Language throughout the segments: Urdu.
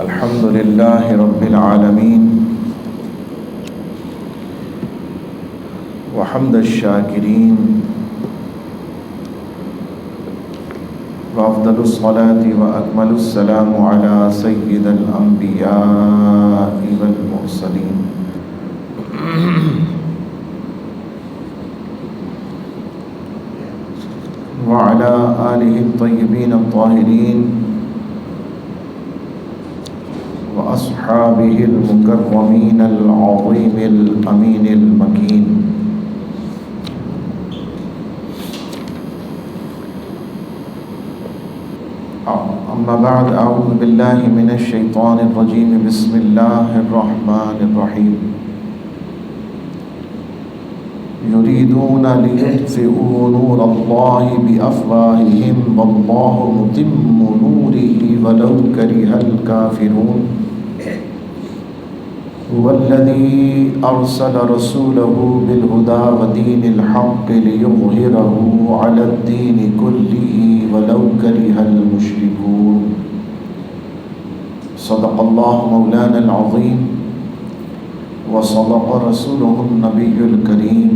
الحمد لله رب العالمين وحمد الشاكرين وأفضل الصلاة وأكمل السلام على سيد الأنبياء والمرسلين وعلى آله الطيبين الطاهرين وأصحابه المكرمين العظيم الأمين المكين. أما بعد، أعوذ بالله من الشيطان الرجيم. بسم الله الرحمن الرحيم. يريدون ليطفئوا نور الله بأفواههم والله متم نوره ولو كره الكافرون. هو الذي أرسل رسوله بالهدى ودين الحق ليظهره على الدين كله ولو كره المشركون. صدق الله مولانا العظيم وصدق رسوله النبي الكريم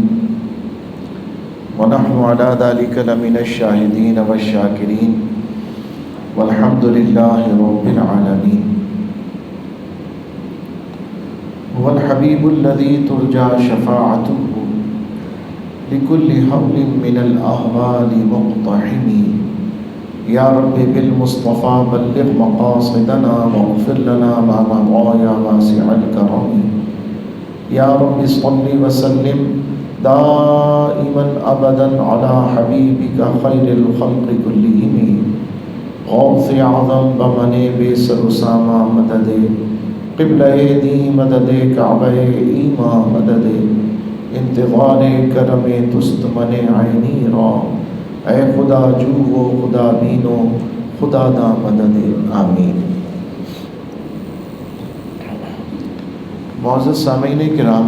ونحن على ذلك لمن الشاهدين والشاكرين والحمد لله رب العالمين. هو الحبيب الذي ترجى شفاعته لكل هول من الأهوال مقتحم. يا رب بالمصطفى بلغ مقاصدنا واغفر لنا ما مضى يا واسع الكرم. يا رب صل وسلم دائما ابدا على حبيبك خير الخلق كلهم. غوث اعظم بمن بسر اسامہ مدد قبلہ دی مدد کعبہ ایما مدد انتظار کرم تست من عینی را. اے خدا جو و خدا بینو خدا دا مدد. آمین. معزز سامعین کرام،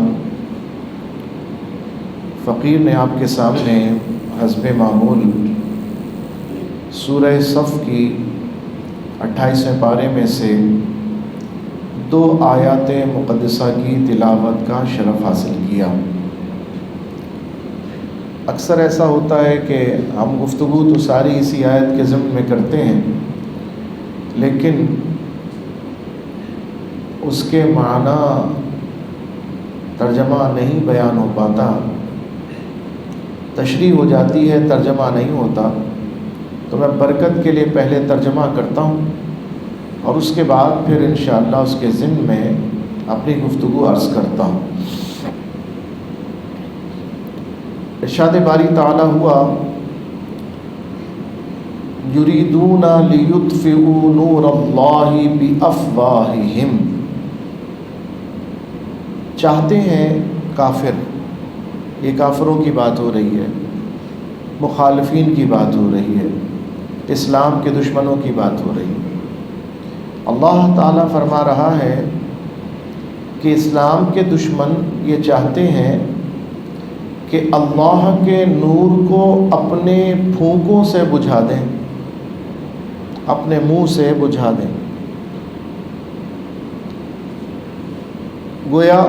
فقیر نے آپ کے سامنے حسب معمول سورہ صف کی 28ویں پارے میں سے 2 آیات مقدسہ کی تلاوت کا شرف حاصل کیا. اکثر ایسا ہوتا ہے کہ ہم گفتگو تو ساری اسی آیت کے ضمن میں کرتے ہیں، لیکن اس کے معنی ترجمہ نہیں بیان ہو پاتا. تشریح ہو جاتی ہے، ترجمہ نہیں ہوتا. تو میں برکت کے لیے پہلے ترجمہ کرتا ہوں اور اس کے بعد پھر انشاءاللہ اس کے ضمن میں اپنی گفتگو عرض کرتا ہوں. ارشاد باری تعالی ہوا، یریدون لیطفئوا نور اللہ بافواہہم. چاہتے ہیں کافر، یہ کافروں کی بات ہو رہی ہے، مخالفین کی بات ہو رہی ہے، اسلام کے دشمنوں کی بات ہو رہی ہے. اللہ تعالیٰ فرما رہا ہے کہ اسلام کے دشمن یہ چاہتے ہیں کہ اللہ کے نور کو اپنے پھونکوں سے بجھا دیں، اپنے منہ سے بجھا دیں. گویا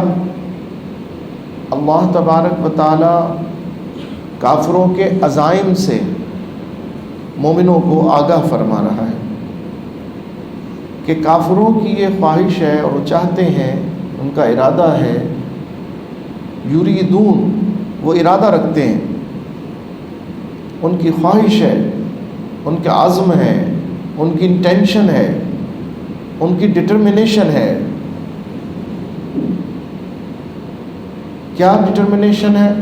اللہ تبارک و تعالی کافروں کے عزائم سے مومنوں کو آگاہ فرما رہا ہے کہ کافروں کی یہ خواہش ہے اور وہ چاہتے ہیں، ان کا ارادہ ہے. یریدون، وہ ارادہ رکھتے ہیں، ان کی خواہش ہے، ان کا عزم ہے، ان کی انٹینشن ہے، ان کی ڈٹرمنیشن ہے. کیا ڈٹرمنیشن ہے؟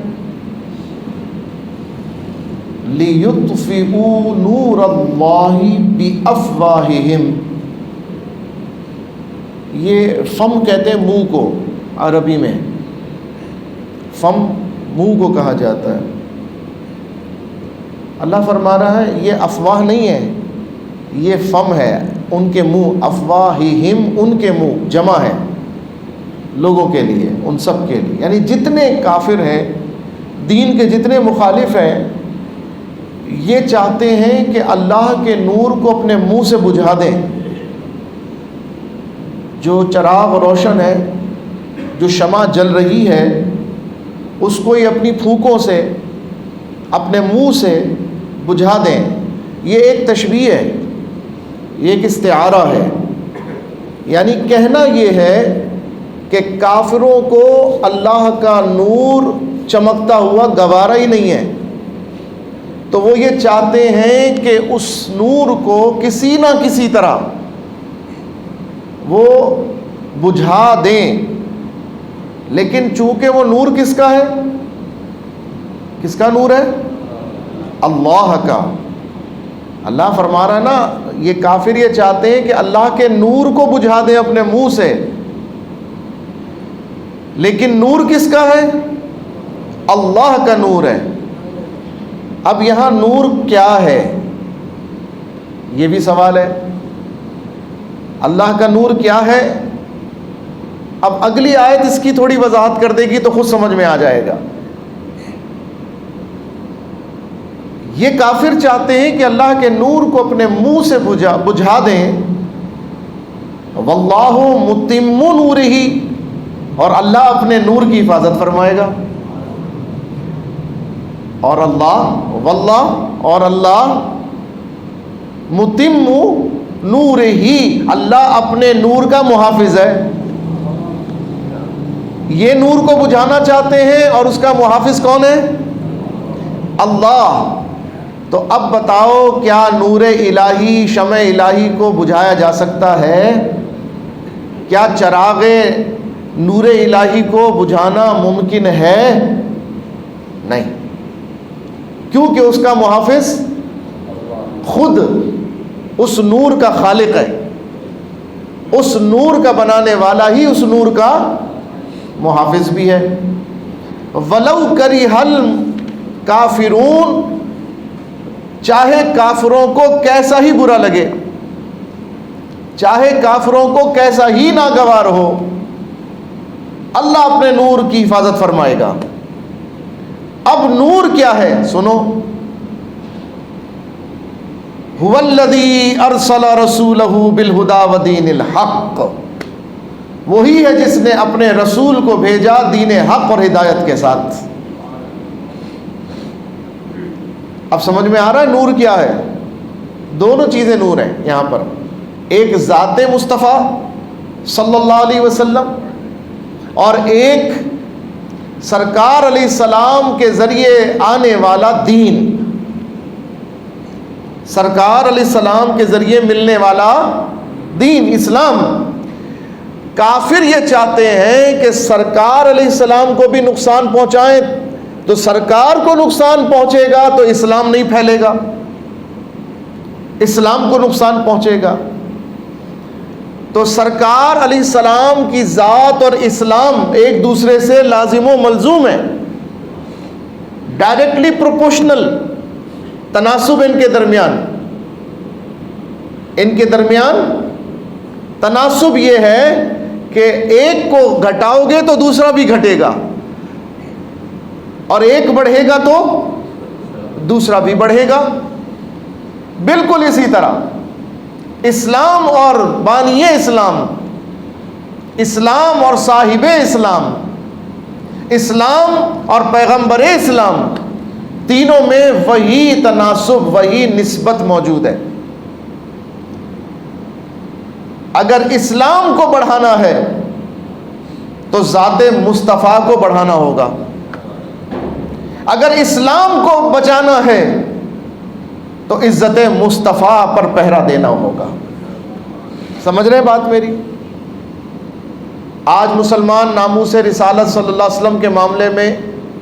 لِيُطْفِئُوا نُورَ اللَّهِ بِأَفْوَاهِهِمْ. یہ فم کہتے ہیں منہ کو، عربی میں فم منہ کو کہا جاتا ہے. اللہ فرما رہا ہے یہ افواہ نہیں ہے، یہ فم ہے، ان کے منہ. افواہہم، ان کے منہ، جمع ہے لوگوں کے لیے، ان سب کے لیے. یعنی جتنے کافر ہیں، دین کے جتنے مخالف ہیں، یہ چاہتے ہیں کہ اللہ کے نور کو اپنے منہ سے بجھا دیں. جو چراغ روشن ہے، جو شمع جل رہی ہے، اس کو یہ اپنی پھونکوں سے، اپنے منہ سے بجھا دیں. یہ ایک تشبیہ ہے، یہ ایک استعارہ ہے. یعنی کہنا یہ ہے کہ کافروں کو اللہ کا نور چمکتا ہوا گوارا ہی نہیں ہے، تو وہ یہ چاہتے ہیں کہ اس نور کو کسی نہ کسی طرح وہ بجھا دیں. لیکن چونکہ وہ نور کس کا ہے؟ کس کا نور ہے؟ اللہ کا. اللہ فرما رہا ہے نا، یہ کافر یہ چاہتے ہیں کہ اللہ کے نور کو بجھا دیں اپنے منہ سے، لیکن نور کس کا ہے؟ اللہ کا نور ہے. اب یہاں نور کیا ہے، یہ بھی سوال ہے. اللہ کا نور کیا ہے؟ اب اگلی آیت اس کی تھوڑی وضاحت کر دے گی تو خود سمجھ میں آ جائے گا. یہ کافر چاہتے ہیں کہ اللہ کے نور کو اپنے منہ سے بجھا دیں. واللہ متم نورہ، اور اللہ اپنے نور کی حفاظت فرمائے گا. اور اللہ متم نورہ، اللہ اپنے نور کا محافظ ہے. یہ نور کو بجھانا چاہتے ہیں اور اس کا محافظ کون ہے؟ اللہ. تو اب بتاؤ، کیا نور الہی، شمع الہی کو بجھایا جا سکتا ہے؟ کیا چراغ نور الہی کو بجھانا ممکن ہے؟ نہیں، کیونکہ اس کا محافظ خود اس نور کا خالق ہے. اس نور کا بنانے والا ہی اس نور کا محافظ بھی ہے. وَلَوْ كَرِهَ الْكَافِرُونَ، چاہے کافروں کو کیسا ہی برا لگے، چاہے کافروں کو کیسا ہی ناگوار ہو، اللہ اپنے نور کی حفاظت فرمائے گا. اب نور کیا ہے؟ سنو، هُوَ الَّذِي أَرْسَلَ رَسُولَهُ بِالْهُدَى وَدِينِ الْحَقِّ، وہی ہے جس نے اپنے رسول کو بھیجا دین حق اور ہدایت کے ساتھ. اب سمجھ میں آ رہا ہے نور کیا ہے؟ دونوں چیزیں نور ہیں یہاں پر. ایک ذات مصطفیٰ صلی اللہ علیہ وسلم، اور ایک سرکار علیہ السلام کے ذریعے آنے والا دین، سرکار علیہ السلام کے ذریعے ملنے والا دین اسلام. کافر یہ چاہتے ہیں کہ سرکار علیہ السلام کو بھی نقصان پہنچائیں، تو سرکار کو نقصان پہنچے گا تو اسلام نہیں پھیلے گا، اسلام کو نقصان پہنچے گا. تو سرکار علیہ السلام کی ذات اور اسلام ایک دوسرے سے لازم و ملزوم ہیں، ڈائریکٹلی پروپورشنل تناسب ان کے درمیان تناسب یہ ہے کہ ایک کو گھٹاؤ گے تو دوسرا بھی گھٹے گا، اور ایک بڑھے گا تو دوسرا بھی بڑھے گا. بالکل اسی طرح اسلام اور بانی اسلام، اسلام اور صاحب اسلام، اسلام اور پیغمبر اسلام، تینوں میں وہی تناسب، وہی نسبت موجود ہے. اگر اسلام کو بڑھانا ہے تو ذات مصطفیٰ کو بڑھانا ہوگا، اگر اسلام کو بچانا ہے تو عزت مصطفیٰ پر پہرا دینا ہوگا. سمجھ رہے ہیں بات میری؟ آج مسلمان ناموس رسالت صلی اللہ علیہ وسلم کے معاملے میں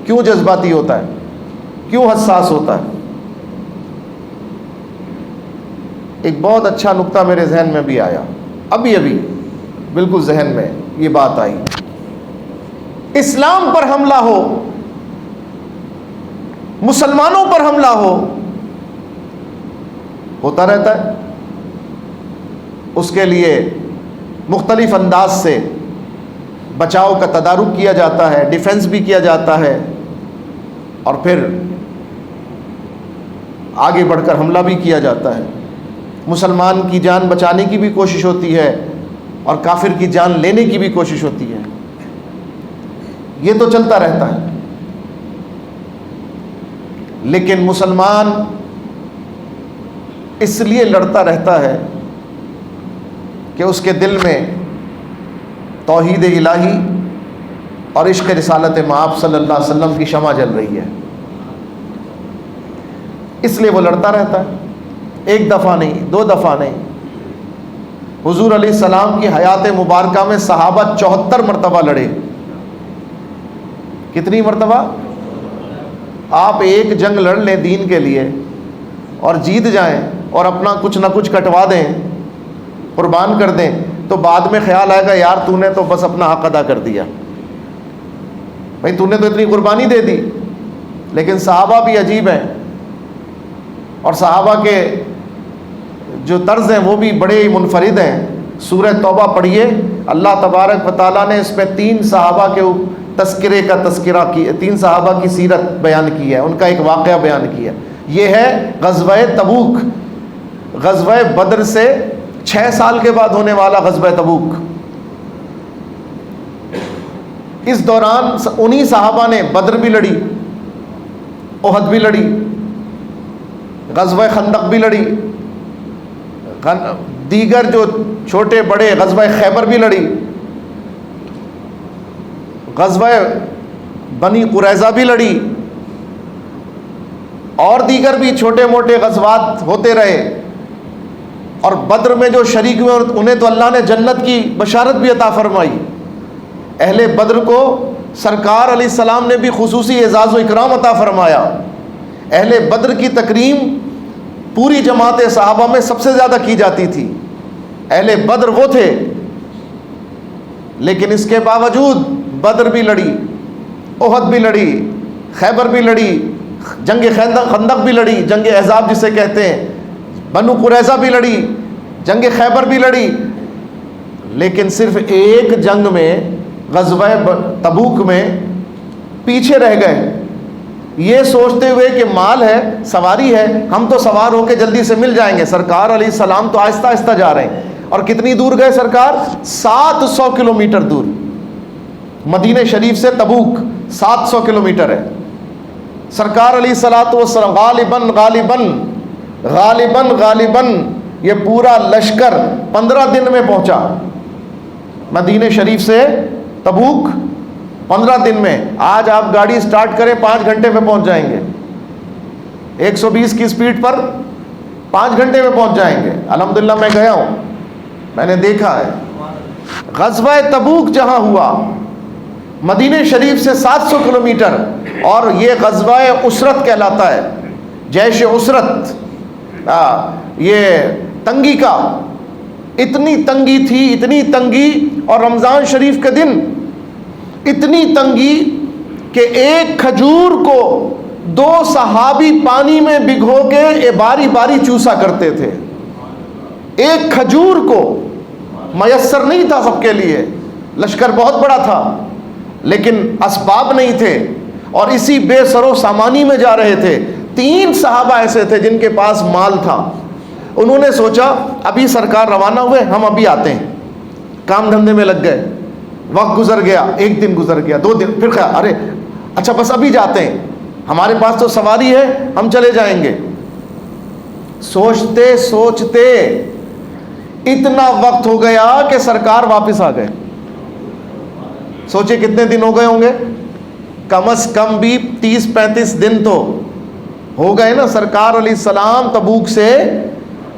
کیوں جذباتی ہوتا ہے، کیوں حساس ہوتا ہے؟ ایک بہت اچھا نقطہ میرے ذہن میں بھی آیا، ابھی بالکل ذہن میں یہ بات آئی. اسلام پر حملہ ہو، مسلمانوں پر حملہ ہوتا رہتا ہے، اس کے لیے مختلف انداز سے بچاؤ کا تدارک کیا جاتا ہے، ڈیفنس بھی کیا جاتا ہے، اور پھر آگے بڑھ کر حملہ بھی کیا جاتا ہے. مسلمان کی جان بچانے کی بھی کوشش ہوتی ہے، اور کافر کی جان لینے کی بھی کوشش ہوتی ہے. یہ تو چلتا رہتا ہے. لیکن مسلمان اس لیے لڑتا رہتا ہے کہ اس کے دل میں توحید الہی اور عشق رسالت مآب صلی اللہ علیہ وسلم کی شمع جل رہی ہے. اس لیے وہ لڑتا رہتا ہے. ایک دفعہ نہیں، دو دفعہ نہیں. حضور علیہ السلام کی حیات مبارکہ میں صحابہ 74 مرتبہ لڑے. کتنی مرتبہ؟ آپ ایک جنگ لڑ لیں دین کے لیے اور جیت جائیں اور اپنا کچھ نہ کچھ کٹوا دیں، قربان کر دیں، تو بعد میں خیال آئے گا یار تو نے تو بس اپنا حق ادا کر دیا، بھائی تو نے تو اتنی قربانی دے دی. لیکن صحابہ بھی عجیب ہیں، اور صحابہ کے جو طرز ہیں وہ بھی بڑے منفرد ہیں. سورہ توبہ پڑھیے، اللہ تبارک و تعالیٰ نے اس پہ 3 صحابہ کے تذکرے کا تذکرہ کیا، 3 صحابہ کی سیرت بیان کی ہے، ان کا ایک واقعہ بیان کیا. یہ ہے غزوہ تبوک، غزوہ بدر سے 6 سال کے بعد ہونے والا غزوہ تبوک. اس دوران انہی صحابہ نے بدر بھی لڑی، احد بھی لڑی، غزوہ خندق بھی لڑی، دیگر جو چھوٹے بڑے غزوہ خیبر بھی لڑی، غزوہ بنی قریظہ بھی لڑی، اور دیگر بھی چھوٹے موٹے غزوات ہوتے رہے. اور بدر میں جو شریک ہوئے انہیں تو اللہ نے جنت کی بشارت بھی عطا فرمائی. اہل بدر کو سرکار علیہ السلام نے بھی خصوصی اعزاز و اکرام عطا فرمایا. اہل بدر کی تکریم پوری جماعت صحابہ میں سب سے زیادہ کی جاتی تھی. اہل بدر وہ تھے. لیکن اس کے باوجود بدر بھی لڑی، احد بھی لڑی، خیبر بھی لڑی، جنگ خندق بھی لڑی، جنگ احزاب جسے کہتے ہیں، بنو قریظہ بھی لڑی، جنگ خیبر بھی لڑی. لیکن صرف ایک جنگ میں غزوہ تبوک میں پیچھے رہ گئے، یہ سوچتے ہوئے کہ مال ہے، سواری ہے، ہم تو سوار ہو کے جلدی سے مل جائیں گے. سرکار علیہ السلام تو آہستہ آہستہ جا رہے ہیں. اور کتنی دور گئے سرکار؟ 700 کلومیٹر دور. مدینہ شریف سے تبوک 700 کلومیٹر ہے. سرکار علیہ الصلوۃ والسلام غالباً غالباً غالباً غالباً یہ پورا لشکر 15 دن میں پہنچا. مدینہ شریف سے تبوک 15 دن میں. آج آپ گاڑی سٹارٹ کریں 5 گھنٹے میں پہنچ جائیں گے. 120 کی سپیڈ پر 5 گھنٹے میں پہنچ جائیں گے. الحمدللہ میں گیا ہوں، میں نے دیکھا ہے. غزوہ تبوک جہاں ہوا مدینہ شریف سے 700 کلومیٹر، اور یہ غزوہ اسرت کہلاتا ہے، جیش اسرت. یہ تنگی کا، اتنی تنگی تھی، اتنی تنگی، اور رمضان شریف کے دن اتنی تنگی کہ ایک کھجور کو 2 صحابی پانی میں بھگو کے باری باری چوسا کرتے تھے. ایک کھجور کو میسر نہیں تھا سب کے لیے، لشکر بہت بڑا تھا لیکن اسباب نہیں تھے، اور اسی بے سر و سامانی میں جا رہے تھے. 3 صحابہ ایسے تھے جن کے پاس مال تھا. انہوں نے سوچا ابھی سرکار روانہ ہوئے، ہم ابھی آتے ہیں. کام دھندے میں لگ گئے. وقت گزر گیا، 1 دن گزر گیا، 2 دن، پھر خیال ارے اچھا بس ابھی جاتے ہیں، ہمارے پاس تو سواری ہے، ہم چلے جائیں گے. سوچتے سوچتے اتنا وقت ہو گیا کہ سرکار واپس آ گئے. سوچے کتنے دن ہو گئے ہوں گے؟ کم از کم بھی 30-35 دن تو ہو گئے نا. سرکار علیہ السلام تبوک سے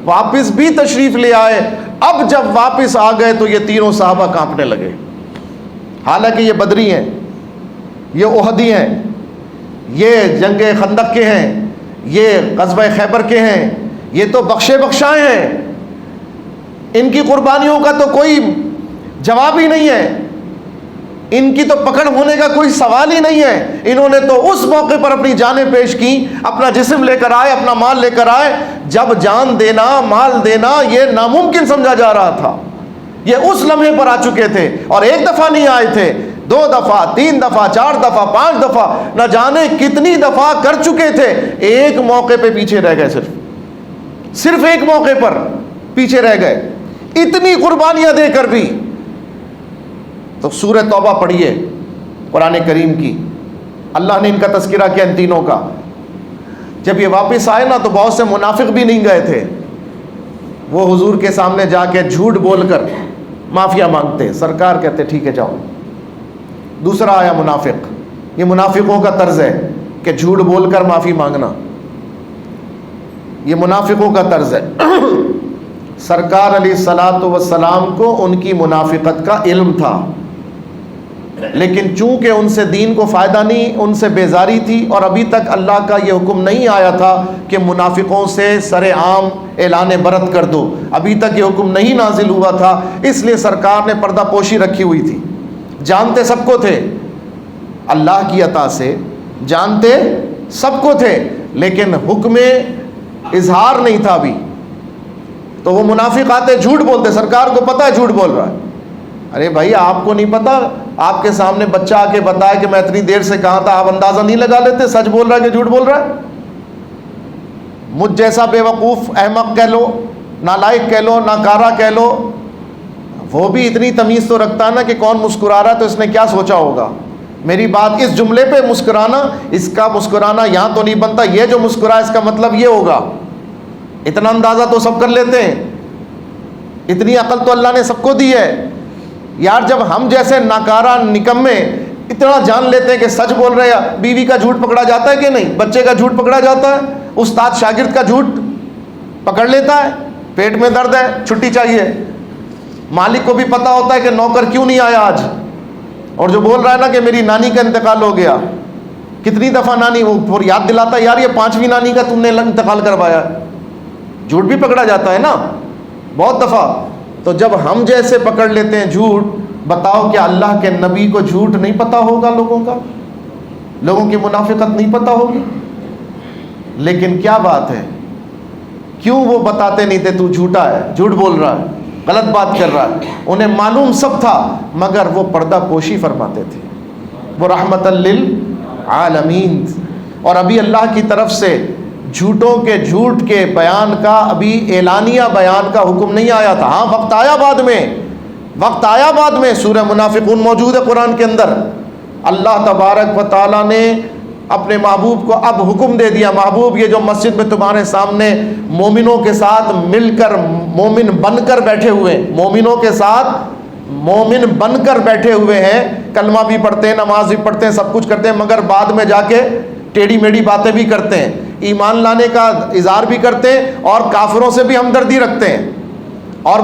واپس بھی تشریف لے آئے. اب جب واپس آ گئے تو یہ 3 صحابہ کانپنے لگے. حالانکہ یہ بدری ہیں، یہ احدی ہیں، یہ جنگ خندق کے ہیں، یہ غزوہ خیبر کے ہیں، یہ تو بخشے بخشائے ہیں. ان کی قربانیوں کا تو کوئی جواب ہی نہیں ہے، ان کی تو پکڑ ہونے کا کوئی سوال ہی نہیں ہے. انہوں نے تو اس موقع پر اپنی جانیں پیش کی، اپنا جسم لے کر آئے، اپنا مال لے کر آئے، جب جان دینا، مال دینا یہ ناممکن سمجھا جا رہا تھا. یہ اس لمحے پر آ چکے تھے، اور 1 دفعہ نہیں آئے تھے، 2 دفعہ، 3 دفعہ، 4 دفعہ، 5 دفعہ، نہ جانے کتنی دفعہ کر چکے تھے. ایک موقع پہ پیچھے رہ گئے، صرف ایک موقع پر پیچھے رہ گئے. اتنی قربانیاں دے کر بھی. تو سورہ توبہ پڑھیے قرآن کریم کی, اللہ نے ان کا تذکرہ کیا ان تینوں کا. جب یہ واپس آئے نا تو بہت سے منافق بھی نہیں گئے تھے, وہ حضور کے سامنے جا کے جھوٹ بول کر معافیا مانگتے. سرکار کہتے ٹھیک ہے جاؤ. دوسرا آیا منافق. یہ منافقوں کا طرز ہے کہ جھوٹ بول کر معافی مانگنا, یہ منافقوں کا طرز ہے. سرکار علیہ الصلاۃ والسلام کو ان کی منافقت کا علم تھا, لیکن چونکہ ان سے دین کو فائدہ نہیں, ان سے بیزاری تھی, اور ابھی تک اللہ کا یہ حکم نہیں آیا تھا کہ منافقوں سے سر عام اعلان برت کر دو, ابھی تک یہ حکم نہیں نازل ہوا تھا, اس لیے سرکار نے پردہ پوشی رکھی ہوئی تھی. جانتے سب کو تھے, اللہ کی عطا سے جانتے سب کو تھے, لیکن حکم اظہار نہیں تھا ابھی. تو وہ منافق آتے جھوٹ بولتے, سرکار کو پتہ ہے جھوٹ بول رہا ہے. ارے بھائی آپ کو نہیں پتا, آپ کے سامنے بچہ آ کے بتائے کہ میں اتنی دیر سے کہاں تھا, آپ اندازہ نہیں لگا لیتے سچ بول رہا ہے کہ جھوٹ بول رہا ہے؟ مجھ جیسا بے وقوف احمق کہہ لو, نالائق کہہ لو, ناکارہ کہہ لو, وہ بھی اتنی تمیز تو رکھتا ہے نا کہ کون مسکرا رہا ہے تو اس نے کیا سوچا ہوگا. میری بات اس جملے پہ مسکرانا, اس کا مسکرانا یہاں تو نہیں بنتا, یہ جو مسکرا اس کا مطلب یہ ہوگا. اتنا اندازہ تو سب کر لیتے ہیں, اتنی عقل تو اللہ نے سب کو دی ہے یار. جب ہم جیسے ناکارہ نکمے اتنا جان لیتے ہیں کہ سچ بول رہے ہیں, بیوی کا جھوٹ پکڑا جاتا ہے کہ نہیں, بچے کا جھوٹ پکڑا جاتا ہے, استاد شاگرد کا جھوٹ پکڑ لیتا ہے, پیٹ میں درد ہے چھٹی چاہیے, مالک کو بھی پتا ہوتا ہے کہ نوکر کیوں نہیں آیا آج, اور جو بول رہا ہے نا کہ میری نانی کا انتقال ہو گیا, کتنی دفعہ نانی وہ یاد دلاتا ہے یار یہ 5ویں نانی کا تم نے انتقال کروایا, جھوٹ بھی پکڑا جاتا ہے نا بہت دفعہ. تو جب ہم جیسے پکڑ لیتے ہیں جھوٹ, بتاؤ کیا اللہ کے نبی کو جھوٹ نہیں پتا ہوگا لوگوں کا, لوگوں کی منافقت نہیں پتا ہوگی؟ لیکن کیا بات ہے, کیوں وہ بتاتے نہیں تھے تو جھوٹا ہے, جھوٹ بول رہا ہے, غلط بات کر رہا ہے؟ انہیں معلوم سب تھا, مگر وہ پردہ پوشی فرماتے تھے. وہ رحمت للعالمین. اور ابھی اللہ کی طرف سے جھوٹوں کے جھوٹ کے بیان کا, ابھی اعلانیہ بیان کا حکم نہیں آیا تھا. ہاں وقت آیا بعد میں, وقت آیا بعد میں. سورہ منافقون موجود ہے قرآن کے اندر. اللہ تبارک و تعالیٰ نے اپنے محبوب کو اب حکم دے دیا, محبوب یہ جو مسجد میں تمہارے سامنے مومنوں کے ساتھ مل کر مومن بن کر بیٹھے ہوئے ہیں, مومنوں کے ساتھ مومن بن کر بیٹھے ہوئے ہیں, کلمہ بھی پڑھتے ہیں, نماز بھی پڑھتے ہیں, سب کچھ کرتے ہیں, مگر بعد میں جا کے ٹیڑھی میڑھی باتیں بھی کرتے ہیں, ایمان لانے کا اظہار بھی کرتے ہیں, اور کافروں سے بھی ہمدردی رکھتے ہیں, اور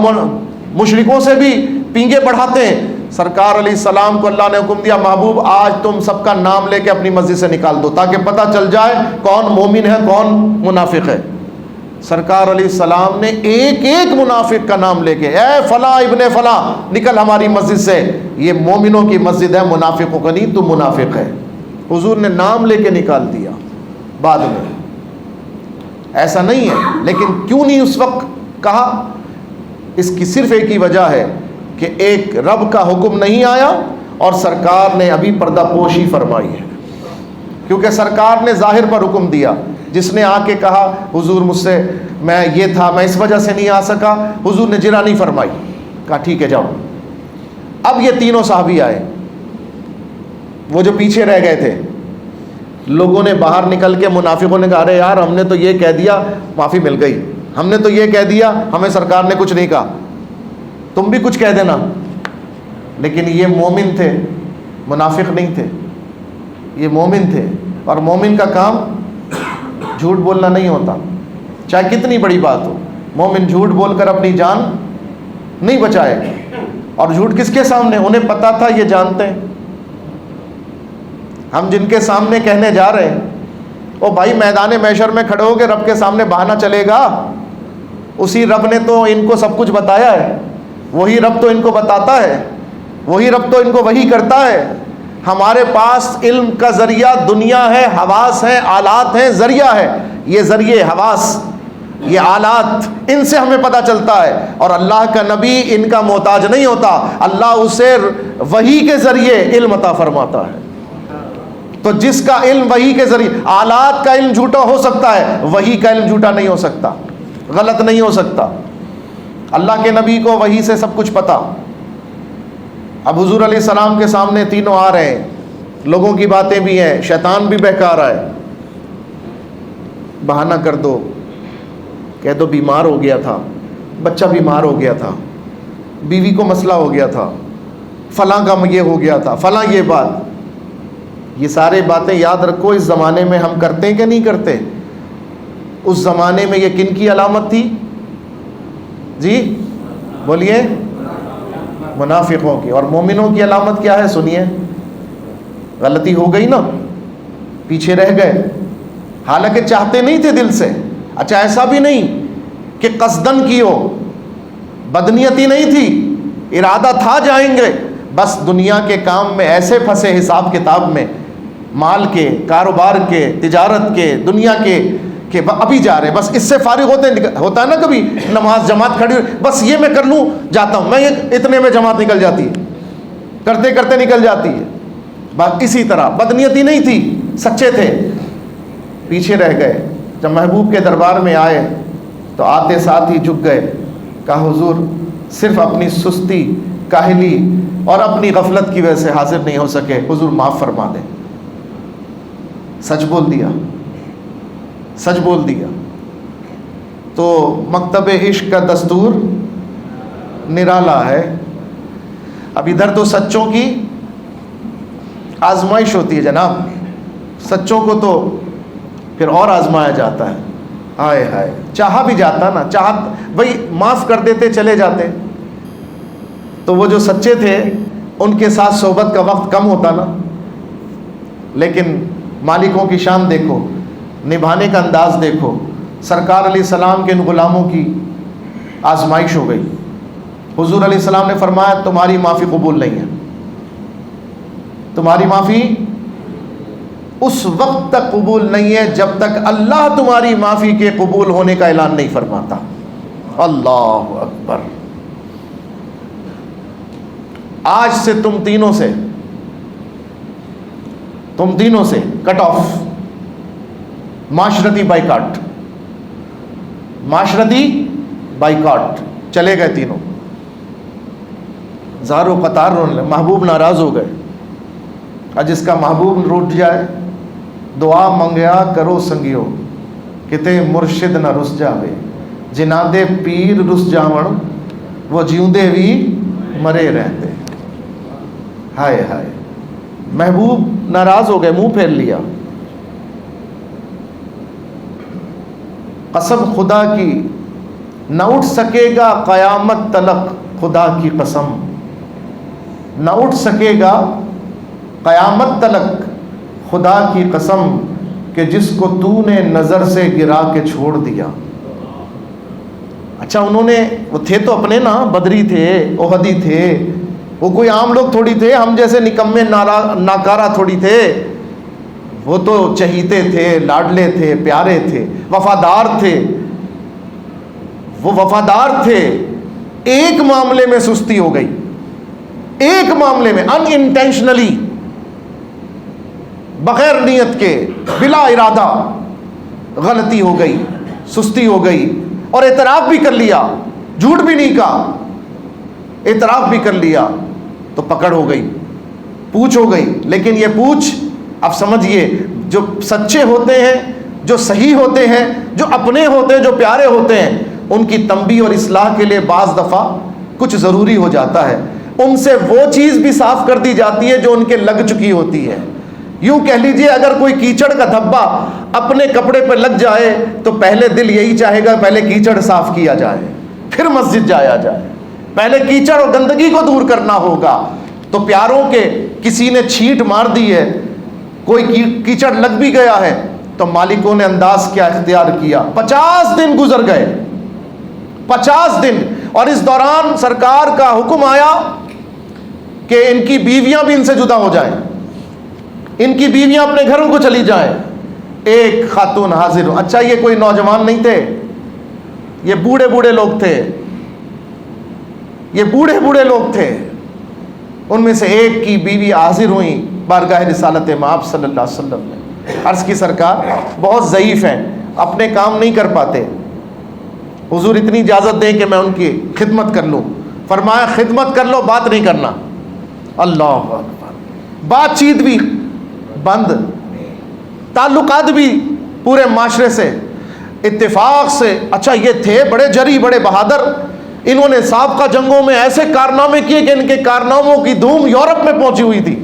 مشرکوں سے بھی پینگے بڑھاتے ہیں. سرکار علیہ السلام کو اللہ نے حکم دیا, محبوب آج تم سب کا نام لے کے اپنی مسجد سے نکال دو, تاکہ پتہ چل جائے کون مومن ہے کون منافق ہے. سرکار علیہ السلام نے ایک ایک منافق کا نام لے کے, اے فلاں ابن فلاں نکل ہماری مسجد سے, یہ مومنوں کی مسجد ہے, منافقوں کا نہیں, تو منافق ہے. حضور نے نام لے کے نکال دیا. بعد میں ایسا نہیں ہے, لیکن کیوں نہیں اس وقت کہا؟ اس کی صرف ایک ہی وجہ ہے کہ ایک رب کا حکم نہیں آیا, اور سرکار نے ابھی پردہ پوشی فرمائی ہے. کیونکہ سرکار نے ظاہر پر حکم دیا. جس نے آ کے کہا حضور مجھ سے میں یہ تھا, میں اس وجہ سے نہیں آ سکا, حضور نے جرا نہیں فرمائی, کہا ٹھیک ہے جاؤ. اب یہ تینوں صحابی آئے, وہ جو پیچھے رہ گئے تھے. لوگوں نے باہر نکل کے, منافقوں نے کہا ارے یار ہم نے تو یہ کہہ دیا, معافی مل گئی, ہم نے تو یہ کہہ دیا, ہمیں سرکار نے کچھ نہیں کہا, تم بھی کچھ کہہ دینا. لیکن یہ مومن تھے, منافق نہیں تھے, یہ مومن تھے. اور مومن کا کام جھوٹ بولنا نہیں ہوتا, چاہے کتنی بڑی بات ہو. مومن جھوٹ بول کر اپنی جان نہیں بچائے. اور جھوٹ کس کے سامنے؟ انہیں پتا تھا, یہ جانتے ہیں. ہم جن کے سامنے کہنے جا رہے ہیں, او بھائی میدان محشر میں کھڑے ہو کے رب کے سامنے بہانا چلے گا. اسی رب نے تو ان کو سب کچھ بتایا ہے, وہی رب تو ان کو بتاتا ہے, وہی رب تو ان کو وحی کرتا ہے. ہمارے پاس علم کا ذریعہ دنیا ہے, حواس ہیں, آلات ہیں, ذریعہ ہے. یہ ذریعے, حواس, یہ آلات, ان سے ہمیں پتہ چلتا ہے. اور اللہ کا نبی ان کا محتاج نہیں ہوتا, اللہ اسے وحی کے ذریعے علم عطا فرماتا ہے. تو جس کا علم وحی کے ذریعے, آلات کا علم جھوٹا ہو سکتا ہے, وحی کا علم جھوٹا نہیں ہو سکتا, غلط نہیں ہو سکتا. اللہ کے نبی کو وحی سے سب کچھ پتا. اب حضور علیہ السلام کے سامنے تینوں آ رہے ہیں, لوگوں کی باتیں بھی ہیں, شیطان بھی بہکا رہا ہے. بہانہ کر دو, کہہ دو بیمار ہو گیا تھا, بچہ بیمار ہو گیا تھا, بیوی کو مسئلہ ہو گیا تھا, فلاں کا یہ ہو گیا تھا, فلاں یہ بات. یہ سارے باتیں یاد رکھو, اس زمانے میں ہم کرتے ہیں کہ نہیں کرتے؟ اس زمانے میں یہ کن کی علامت تھی جی؟ بولیے. منافقوں کی. اور مومنوں کی علامت کیا ہے؟ سنیے. غلطی ہو گئی نا, پیچھے رہ گئے, حالانکہ چاہتے نہیں تھے دل سے. اچھا ایسا بھی نہیں کہ قصدن کی ہو, بدنیتی نہیں تھی, ارادہ تھا جائیں گے, بس دنیا کے کام میں ایسے پھنسے, حساب کتاب میں, مال کے, کاروبار کے, تجارت کے, دنیا کے, کہ ابھی جا رہے, بس اس سے فارغ ہوتا ہے نا کبھی نماز جماعت کھڑی, بس یہ میں کر لوں جاتا ہوں, میں اتنے میں جماعت نکل جاتی ہے, کرتے کرتے نکل جاتی ہے. بس اسی طرح بدنیتی نہیں تھی, سچے تھے, پیچھے رہ گئے. جب محبوب کے دربار میں آئے تو آتے ساتھ ہی جھک گئے, کہا حضور صرف اپنی سستی, کاہلی اور اپنی غفلت کی وجہ سے حاضر نہیں ہو سکے, حضور معاف فرما دیں. سچ بول دیا, سچ بول دیا. تو مکتب عشق کا دستور نرالا ہے. اب ادھر تو سچوں کی آزمائش ہوتی ہے جناب, سچوں کو تو پھر اور آزمایا جاتا ہے. ہائے ہائے, چاہا بھی جاتا نا, چاہت بھائی معاف کر دیتے چلے جاتے. تو وہ جو سچے تھے ان کے ساتھ صحبت کا وقت کم ہوتا نا, لیکن مالکوں کی شان دیکھو, نبھانے کا انداز دیکھو. سرکار علیہ السلام کے ان غلاموں کی آزمائش ہو گئی. حضور علیہ السلام نے فرمایا تمہاری معافی قبول نہیں ہے, تمہاری معافی اس وقت تک قبول نہیں ہے جب تک اللہ تمہاری معافی کے قبول ہونے کا اعلان نہیں فرماتا. اللہ اکبر. آج سے تم تینوں سے کٹ آف, معاشرتی بائیکاٹ, معاشرتی بائیکاٹ. چلے گئے تینوں, زار و قطار رونے لگے. محبوب ناراض ہو گئے. اور جس کا محبوب روٹ جائے دعا منگیا کرو سنگیو, کتے مرشد نہ رس جاوے, جنا دے پیر رس جاون وہ جیوندے بھی مرے رہتے. ہائے ہائے, محبوب ناراض ہو گئے, منہ پھیر لیا. قسم خدا کی نہ اٹھ سکے گا قیامت تلک, خدا کی قسم نہ اٹھ سکے گا قیامت تلک, خدا کی قسم کہ جس کو تو نے نظر سے گرا کے چھوڑ دیا. اچھا انہوں نے, وہ تھے تو اپنے نا, بدری تھے, احدی تھے, وہ کوئی عام لوگ تھوڑی تھے, ہم جیسے نکمے ناکارہ تھوڑی تھے. وہ تو چہیتے تھے, لاڈلے تھے, پیارے تھے, وفادار تھے. وہ وفادار تھے. ایک معاملے میں سستی ہو گئی, ایک معاملے میں ان انٹینشنلی, بغیر نیت کے, بلا ارادہ غلطی ہو گئی, سستی ہو گئی, اور اعتراف بھی کر لیا, جھوٹ بھی نہیں کہا, اعتراف بھی کر لیا, تو پکڑ ہو گئی, پوچھ ہو گئی. لیکن یہ پوچھ, اب سمجھئے, جو سچے ہوتے ہیں, جو صحیح ہوتے ہیں, جو اپنے ہوتے ہیں, جو پیارے ہوتے ہیں, ان کی تنبیہ اور اصلاح کے لیے بعض دفعہ کچھ ضروری ہو جاتا ہے. ان سے وہ چیز بھی صاف کر دی جاتی ہے جو ان کے لگ چکی ہوتی ہے. یوں کہہ لیجئے اگر کوئی کیچڑ کا دھبا اپنے کپڑے پہ لگ جائے تو پہلے دل یہی چاہے گا پہلے کیچڑ صاف کیا جائے, پھر مسجد جایا جائے. پہلے کیچڑ اور گندگی کو دور کرنا ہوگا. تو پیاروں کے کسی نے چھینٹ مار دی ہے, کوئی کیچڑ لگ بھی گیا ہے, تو مالکوں نے انداز کیا اختیار کیا, 50 دن گزر گئے, 50 دن. اور اس دوران سرکار کا حکم آیا کہ ان کی بیویاں بھی ان سے جدا ہو جائیں, ان کی بیویاں اپنے گھروں کو چلی جائیں. ایک خاتون حاضر ہو. اچھا یہ کوئی نوجوان نہیں تھے, یہ بوڑھے بوڑھے لوگ تھے, یہ بوڑھے بوڑھے لوگ تھے. ان میں سے ایک کی بیوی حاضر ہوئیں بارگاہ رسالت مآب صلی اللہ علیہ وسلم میں. عرض کی سرکار بہت ضعیف ہیں, اپنے کام نہیں کر پاتے. حضور اتنی اجازت دیں کہ میں ان کی خدمت کر لوں. فرمایا خدمت کر لو، بات نہیں کرنا. اللہ اکبر. بات چیت بھی بند، تعلقات بھی پورے معاشرے سے اتفاق سے. اچھا یہ تھے بڑے جری، بڑے بہادر، انہوں نے سابقہ جنگوں میں ایسے کارنامے کیے کہ ان کے کارناموں کی دھوم یورپ میں پہنچی ہوئی تھی.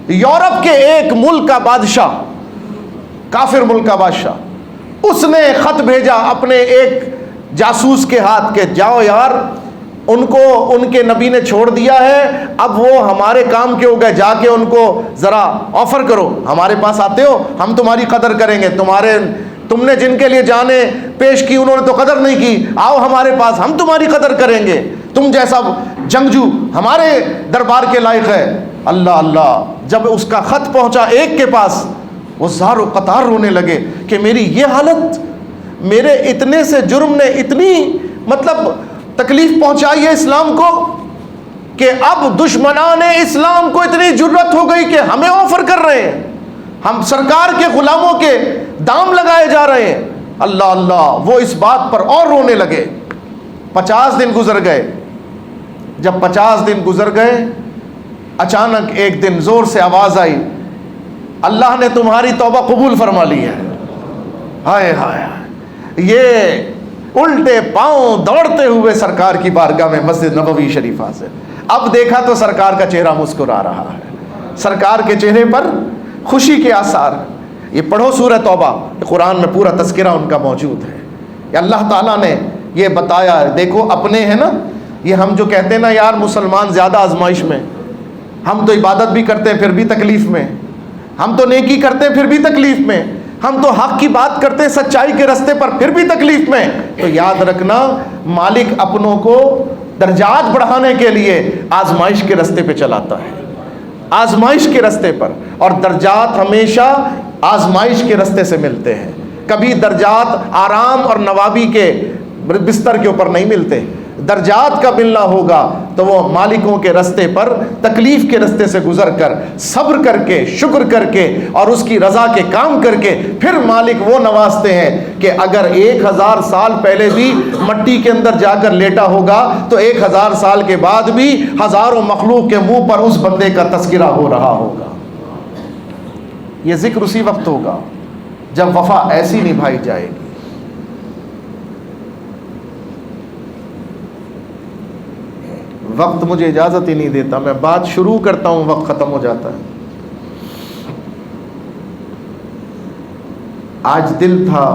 یورپ کے ایک ملک کا بادشاہ، کافر ملک کا بادشاہ، اس نے خط بھیجا اپنے ایک جاسوس کے ہاتھ کہ جاؤ یار ان کو ان کے نبی نے چھوڑ دیا ہے، اب وہ ہمارے کام کے ہو گئے، جا کے ان کو ذرا آفر کرو، ہمارے پاس آتے ہو ہم تمہاری قدر کریں گے، تم نے جن کے لیے جانیں پیش کی انہوں نے تو قدر نہیں کی، آؤ ہمارے پاس ہم تمہاری قدر کریں گے، تم جیسا جنگجو ہمارے دربار کے لائق ہے. اللہ اللہ. جب اس کا خط پہنچا ایک کے پاس، وہ زار و قطار رونے لگے کہ میری یہ حالت، میرے اتنے سے جرم نے اتنی مطلب تکلیف پہنچائی ہے اسلام کو کہ اب دشمنان اسلام کو اتنی جرت ہو گئی کہ ہمیں آفر کر رہے ہیں، ہم سرکار کے غلاموں کے دام لگائے جا رہے ہیں. اللہ اللہ. وہ اس بات پر اور رونے لگے. 50 دن گزر گئے. جب 50 دن گزر گئے، اچانک ایک دن زور سے آواز آئی، اللہ نے تمہاری توبہ قبول فرما لی ہے. ہائے ہائے. یہ الٹے پاؤں دوڑتے ہوئے سرکار کی بارگاہ میں مسجد نبوی شریفہ سے، اب دیکھا تو سرکار کا چہرہ مسکرا رہا ہے، سرکار کے چہرے پر خوشی کے آثار. یہ پڑھو سورہ توبہ، قرآن میں پورا تذکرہ ان کا موجود ہے. یہ اللہ تعالیٰ نے یہ بتایا. دیکھو اپنے ہیں نا، یہ ہم جو کہتے ہیں نا یار مسلمان زیادہ آزمائش میں، ہم تو عبادت بھی کرتے ہیں پھر بھی تکلیف میں، ہم تو نیکی کرتے ہیں پھر بھی تکلیف میں، ہم تو حق کی بات کرتے ہیں سچائی کے راستے پر پھر بھی تکلیف میں. تو یاد رکھنا مالک اپنوں کو درجات بڑھانے کے لیے آزمائش کے راستے پہ چلاتا ہے، آزمائش کے راستے پر. اور درجات ہمیشہ آزمائش کے راستے سے ملتے ہیں. کبھی درجات آرام اور نوابی کے بستر کے اوپر نہیں ملتے. درجات کا ملنا ہوگا تو وہ مالکوں کے راستے پر تکلیف کے راستے سے گزر کر، صبر کر کے، شکر کر کے اور اس کی رضا کے کام کر کے پھر مالک وہ نوازتے ہیں کہ اگر 1000 سال پہلے بھی مٹی کے اندر جا کر لیٹا ہوگا تو 1000 سال کے بعد بھی ہزاروں مخلوق کے منہ پر اس بندے کا تذکرہ ہو رہا ہوگا. یہ ذکر اسی وقت ہوگا جب وفا ایسی نبھائی جائے گی. وقت مجھے اجازت ہی نہیں دیتا، میں بات شروع کرتا ہوں وقت ختم ہو جاتا ہے. آج دل تھا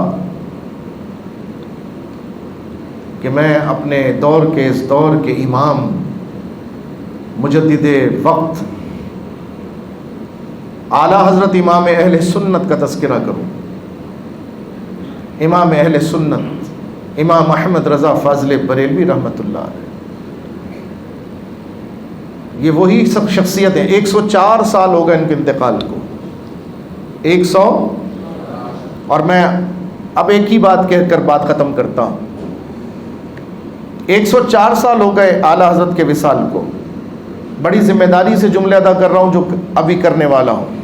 کہ میں اپنے دور کے اس دور کے امام مجدد وقت اعلیٰ حضرت امام اہل سنت کا تذکرہ کروں. امام اہل سنت امام احمد رضا فاضل بریلوی رحمۃ اللہ علیہ. یہ وہی سب شخصیت ہیں. 104 سال ہو گئے ان کے انتقال کو. 100. اور میں اب ایک ہی بات کہہ کر بات ختم کرتا ہوں. 104 سال ہو گئے اعلیٰ حضرت کے وصال کو. بڑی ذمہ داری سے جملے ادا کر رہا ہوں جو ابھی کرنے والا ہوں.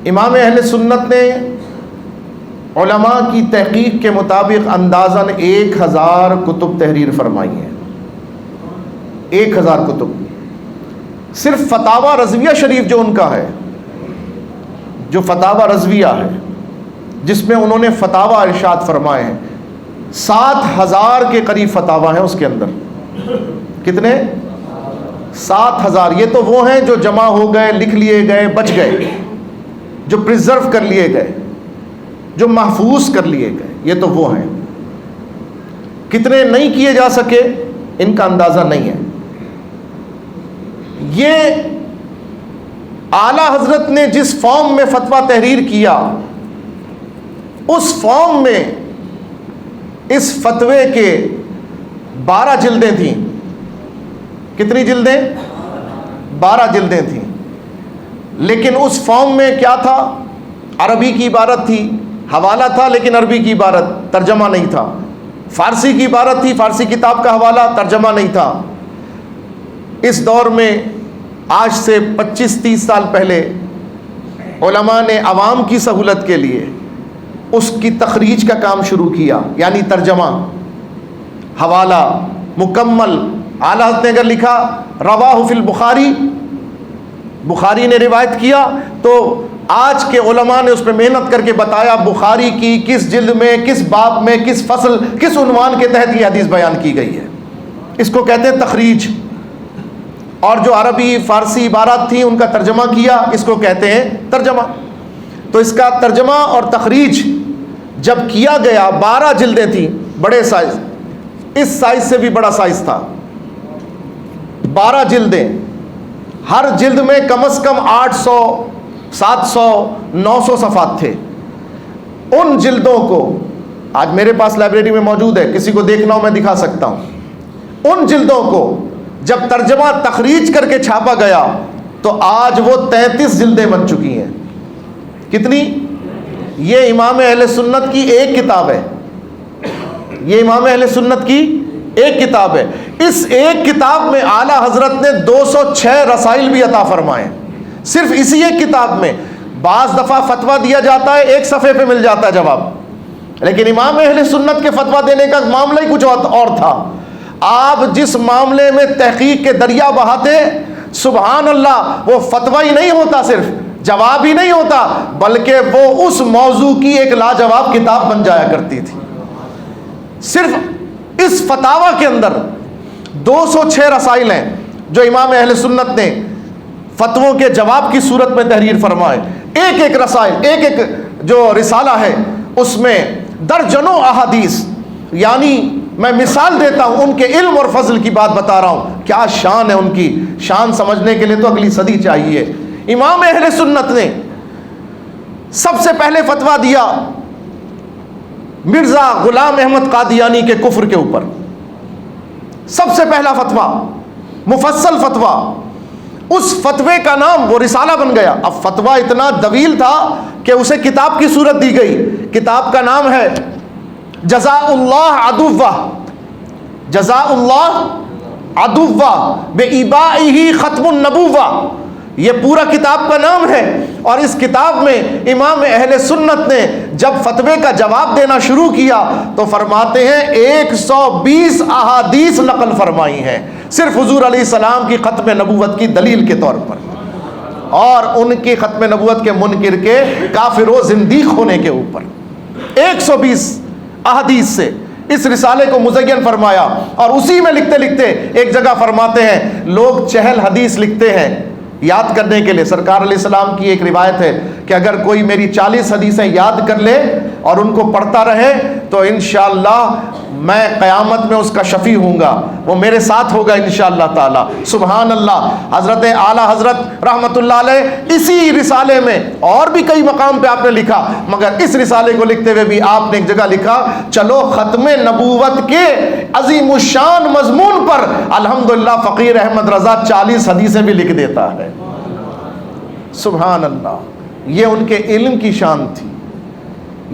امام اہل سنت نے علماء کی تحقیق کے مطابق اندازاً 1000 کتب تحریر فرمائی ہیں. 1000 کتب. صرف فتاوی رضویہ شریف جو ان کا ہے، جو فتاوی رضویہ ہے جس میں انہوں نے فتاوی ارشاد فرمائے ہیں، 7000 کے قریب فتاوی ہیں اس کے اندر. کتنے؟ 7000. یہ تو وہ ہیں جو جمع ہو گئے، لکھ لیے گئے، بچ گئے، جو پریزرو کر لیے گئے، جو محفوظ کر لیے گئے. یہ تو وہ ہیں. کتنے نہیں کیے جا سکے ان کا اندازہ نہیں ہے. یہ اعلیٰ حضرت نے جس فارم میں فتویٰ تحریر کیا، اس فارم میں اس فتوے کے 12 جلدیں تھیں. کتنی جلدیں؟ 12 جلدیں تھیں. لیکن اس فارم میں کیا تھا؟ عربی کی عبارت تھی، حوالہ تھا لیکن عربی کی عبارت، ترجمہ نہیں تھا. فارسی کی عبارت تھی، فارسی کتاب کا حوالہ، ترجمہ نہیں تھا. اس دور میں آج سے 25-30 سال پہلے علماء نے عوام کی سہولت کے لیے اس کی تخریج کا کام شروع کیا، یعنی ترجمہ. حوالہ مکمل اعلیٰ حضرت نے اگر لکھا رواہ فی البخاری، بخاری نے روایت کیا، تو آج کے علماء نے اس پہ محنت کر کے بتایا بخاری کی کس جلد میں، کس باب میں، کس فصل، کس عنوان کے تحت یہ حدیث بیان کی گئی ہے۔ اس کو کہتے ہیں تخریج، اور جو عربی فارسی عبارات تھیں ان کا ترجمہ کیا، اس کو کہتے ہیں ترجمہ۔ تو اس کا ترجمہ اور تخریج جب کیا گیا، 12 جلدیں تھیں، بڑے سائز، اس سائز سے بھی بڑا سائز تھا، 12 جلدیں، ہر جلد میں کم از کم 800 700 900 صفحات تھے۔ ان جلدوں کو آج میرے پاس لائبریری میں موجود ہے، کسی کو دیکھنا ہو میں دکھا سکتا ہوں۔ ان جلدوں کو جب ترجمہ تخریج کر کے چھاپا گیا تو آج وہ 33 جلدیں بن چکی ہیں۔ کتنی؟ یہ امام اہل سنت کی ایک کتاب ہے، یہ امام اہل سنت کی ایک کتاب ہے۔ اس ایک کتاب میں اعلیٰ حضرت نے 206 رسائل بھی عطا فرمائے، صرف اسی ایک کتاب میں۔ بعض دفعہ فتویٰ دیا جاتا ہے، ایک صفحے پہ مل جاتا ہے جواب، لیکن امام اہل سنت کے فتویٰ دینے کا معاملہ ہی کچھ اور تھا۔ آپ جس معاملے میں تحقیق کے دریا بہاتے، سبحان اللہ، وہ فتویٰ ہی نہیں ہوتا، صرف جواب ہی نہیں ہوتا، بلکہ وہ اس موضوع کی ایک لاجواب کتاب بن جایا کرتی تھی۔ صرف اس فتاوی کے اندر 206 رسائل ہیں جو امام اہل سنت نے فتووں کے جواب کی صورت میں تحریر فرمائے۔ ایک ایک رسائل، ایک ایک جو رسالہ ہے اس میں درجنوں احادیث، یعنی میں مثال دیتا ہوں، ان کے علم اور فضل کی بات بتا رہا ہوں، کیا شان ہے ان کی۔ شان سمجھنے کے لیے تو اگلی صدی چاہیے۔ امام اہل سنت نے سب سے پہلے فتویٰ دیا مرزا غلام احمد قادیانی کے کفر کے اوپر، سب سے پہلا فتویٰ، مفصل فتویٰ۔ اس فتوے کا نام، وہ رسالہ بن گیا۔ اب فتویٰ اتنا طویل تھا کہ اسے کتاب کی صورت دی گئی۔ کتاب کا نام ہے جزاء اللہ عدوہ، جزاء اللہ عدوہ بإبائہ ختم النبوہ، یہ پورا کتاب کا نام ہے۔ اور اس کتاب میں امام اہل سنت نے جب فتوے کا جواب دینا شروع کیا تو فرماتے ہیں 120 احادیث نقل فرمائی ہیں، صرف حضور علیہ السلام کی ختم نبوت کی دلیل کے طور پر، اور ان کی ختم نبوت کے منکر کے کافر و زندیق ہونے کے اوپر 120 احادیث سے اس رسالے کو مزین فرمایا۔ اور اسی میں لکھتے لکھتے ایک جگہ فرماتے ہیں لوگ چہل حدیث لکھتے ہیں یاد کرنے کے لیے۔ سرکار علیہ السلام کی ایک روایت ہے کہ اگر کوئی میری 40 حدیثیں یاد کر لے اور ان کو پڑھتا رہے تو انشاءاللہ میں قیامت میں اس کا شفیع ہوں گا، وہ میرے ساتھ ہوگا انشاءاللہ تعالی۔ سبحان اللہ۔ حضرت اعلیٰ حضرت رحمت اللہ علیہ اسی رسالے میں اور بھی کئی مقام پہ آپ نے لکھا، مگر اس رسالے کو لکھتے ہوئے بھی آپ نے ایک جگہ لکھا چلو ختم نبوت کے عظیم الشان مضمون پر الحمدللہ فقیر احمد رضا 40 حدیثیں بھی لکھ دیتا ہے۔ سبحان اللہ، یہ ان کے علم کی شان تھی،